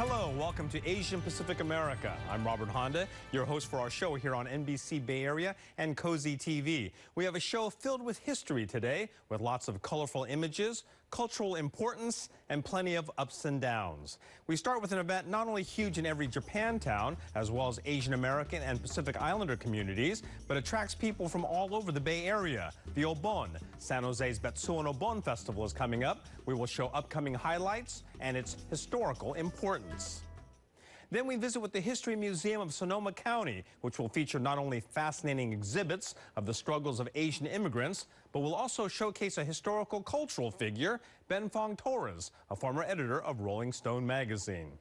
Hello, welcome to Asian Pacific America. I'm Robert Honda, your host for our show here on NBC Bay Area and Cozy TV. We have a show filled with history today, with lots of colorful images, cultural importance, and plenty of ups and downs. We start with an event not only huge in every Japantown, as well as Asian American and Pacific Islander communities, but attracts people from all over the Bay Area. The Obon, San Jose's Betsuin Obon Festival is coming up. We will show upcoming highlights and its historical importance. Then we visit with the History Museum of Sonoma County, which will feature not only fascinating exhibits of the struggles of Asian immigrants, but will also showcase a historical cultural figure, Ben Fong Torres, a former editor of Rolling Stone magazine.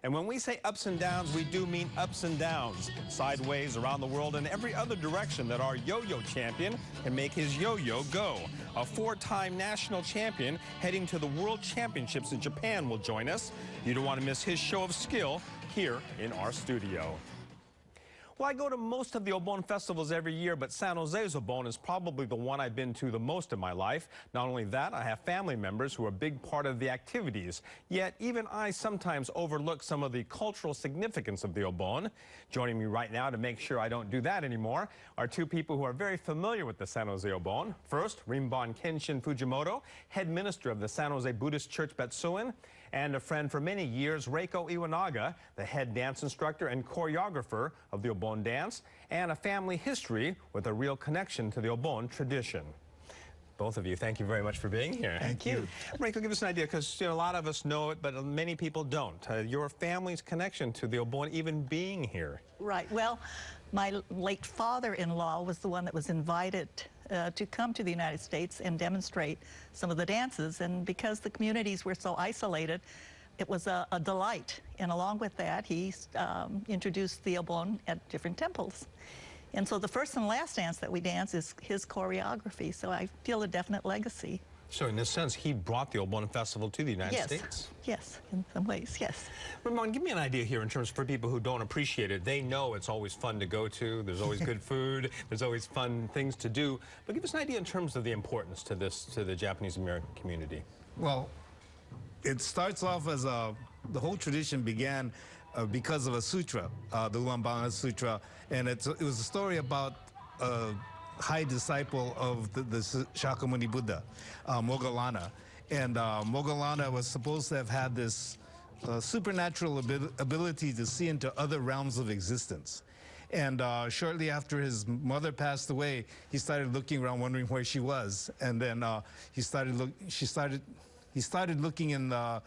And when we say ups and downs, we do mean ups and downs, sideways, around the world, and every other direction that our yo-yo champion can make his yo-yo go. A four-time national champion heading to the World Championships in Japan will join us. You don't want to miss his show of skill here in our studio. Well, I go to most of the Obon festivals every year, but San Jose's Obon is probably the one I've been to the most in my life. Not only that, I have family members who are a big part of the activities. Yet, even I sometimes overlook some of the cultural significance of the Obon. Joining me right now to make sure I don't do that anymore are two people who are very familiar with the San Jose Obon. First, Rinban Kenshin Fujimoto, head minister of the San Jose Buddhist Church Betsuin, and a friend for many years, Reiko Iwanaga, the head dance instructor and choreographer of the Obon dance, and a family history with a real connection to the Obon tradition. Both of you, thank you very much for being here. Thank you. Reiko, give us an idea, because a lot of us know it, but many people don't. Your family's connection to the Obon even being here. Right. Well, my late father-in-law was the one that was invited to come to the United States and demonstrate some of the dances. And because the communities were so isolated, it was a delight. And along with that, he introduced the Obon at different temples. And so the first and last dance that we dance is his choreography. So I feel a definite legacy. So in this sense, he brought the Obon Festival to the United States? Yes, in some ways, yes. Ramon, give me an idea here in terms for people who don't appreciate it. They know it's always fun to go to. There's always good food. There's always fun things to do. But give us an idea in terms of the importance to this, to the Japanese American community. Well, it starts off as the whole tradition began because of a sutra, the Rinban Sutra, and it was a story about high disciple of the Shakyamuni Buddha, Moggallana. And Moggallana was supposed to have had this supernatural ability to see into other realms of existence. And shortly after his mother passed away, he started looking around, wondering where she was. And then he started looking in the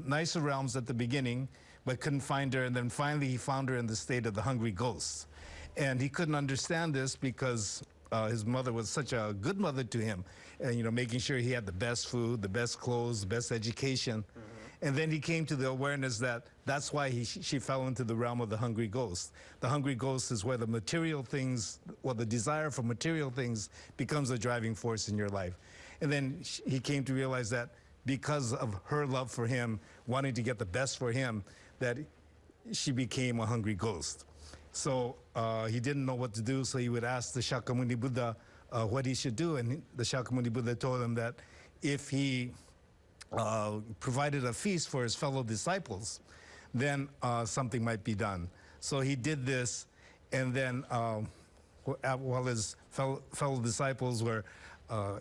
nicer realms at the beginning, but couldn't find her. And then finally, he found her in the state of the hungry ghost. And he couldn't understand this because his mother was such a good mother to him, and making sure he had the best food, the best clothes, the best education. And then he came to the awareness that that's why she fell into the realm of the hungry ghost. The hungry ghost is where the material things, or the desire for material things, becomes a driving force in your life. And then he came to realize that because of her love for him, wanting to get the best for him, that she became a hungry ghost. So he didn't know what to do, so he would ask the Shakyamuni Buddha what he should do, and the Shakyamuni Buddha told him that if he provided a feast for his fellow disciples, then something might be done. So he did this, and then while his fellow disciples were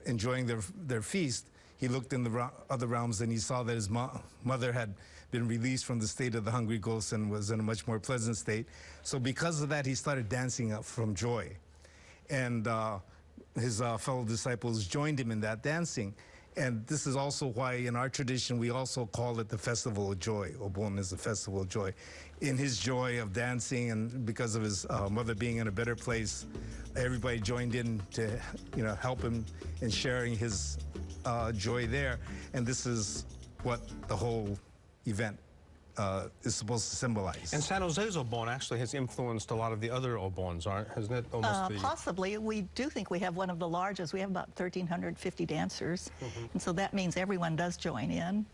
enjoying their feast, he looked in the other realms and he saw that his mother had been released from the state of the hungry ghost and was in a much more pleasant state. So because of that, he started dancing up from joy. And his fellow disciples joined him in that dancing. And this is also why in our tradition, we also call it the Festival of Joy. Obon is the Festival of Joy. In his joy of dancing, and because of his mother being in a better place, everybody joined in to help him in sharing his joy there. And this is what the whole event is supposed to symbolize. And San Jose's Obon actually has influenced a lot of the other Obons, hasn't it? Almost possibly. We do think we have one of the largest. We have about 1,350 dancers. And so that means everyone does join in.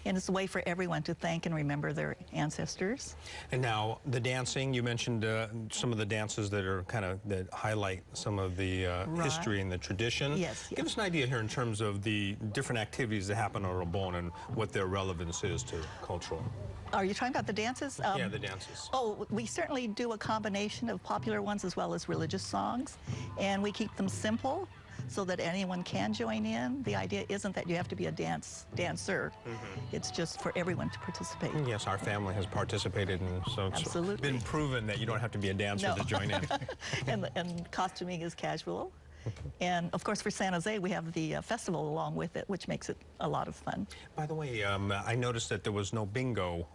And it's a way for everyone to thank and remember their ancestors. And now the dancing, you mentioned some of the dances that are that highlight some of the history and the tradition. Yes, Give us an idea here in terms of the different activities that happen on Obon and what their relevance is to cultural. Are you talking about the dances? Yeah, the dances. Oh, we certainly do a combination of popular ones as well as religious songs, and we keep them simple so that anyone can join in. The idea isn't that you have to be a dancer. It's just for everyone to participate. Yes, our family has participated, and so it's Absolutely. been proven that you don't have to be a dancer to join in. and costuming is casual. And of course, for San Jose, we have the festival along with it, which makes it a lot of fun. By the way, I noticed that there was no bingo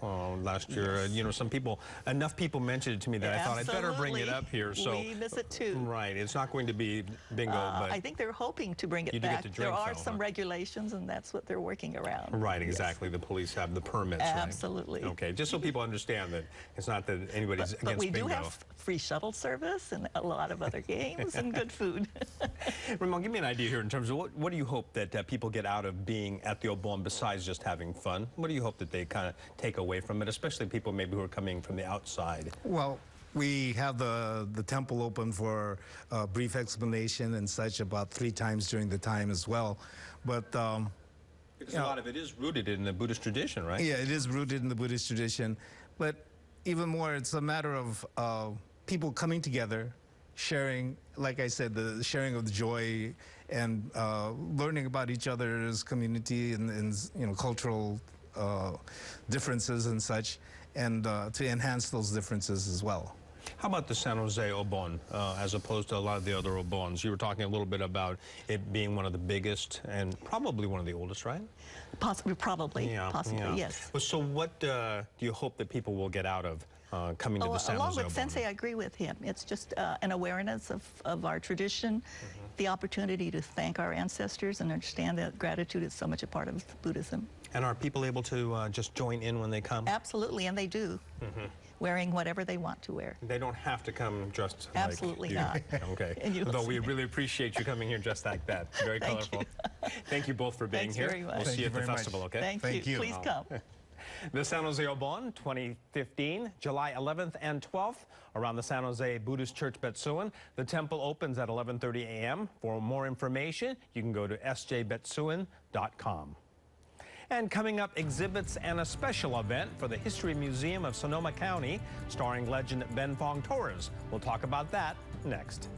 last year. Yes. You know, enough people mentioned it to me that I thought I'd better bring it up here. So we miss it too. Right, it's not going to be bingo, but I think they're hoping to bring it you do back. get to drink, there are though, some regulations, and that's what they're working around. Right, exactly. The police have the permits, right? Absolutely. Okay, just so people understand that it's not that anybody's against bingo. But we do have free shuttle service and a lot of other games and good food. Ramon, give me an idea here in terms of what do you hope that people get out of being at the Obon besides just having fun? What do you hope that they kind of take away from it, especially people maybe who are coming from the outside? Well, we have the temple open for a brief explanation and such about 3 times during the time as well. But because a lot of it is rooted in the Buddhist tradition, right? yeah, it is rooted in the Buddhist tradition. But even more, it's a matter of people coming together, sharing, like I said, the sharing of the joy and learning about each other's community and you know, cultural differences and such, and to enhance those differences as well. How about the San Jose Obon, as opposed to a lot of the other Obons? You were talking a little bit about it being one of the biggest and probably one of the oldest, right? Possibly, yes. Well, so what do you hope that people will get out of coming to the San along Jose with Obon? Sensei, I agree with him. It's just an awareness of our tradition, the opportunity to thank our ancestors and understand that gratitude is so much a part of Buddhism. And are people able to just join in when they come? Absolutely, and they do, wearing whatever they want to wear. They don't have to come dressed Absolutely like you. not. Okay. Though we really appreciate you coming here dressed like that. Very colorful. Thank you both for being Thanks here. very much. We'll see you at the festival, okay? Thank you. Please come. The San Jose Obon 2015, July 11th and 12th, around the San Jose Buddhist Church Betsuin. The temple opens at 11:30 a.m. For more information, you can go to sjbetsuin.com. And coming up, exhibits and a special event for the History Museum of Sonoma County, starring legend Ben Fong Torres. We'll talk about that next.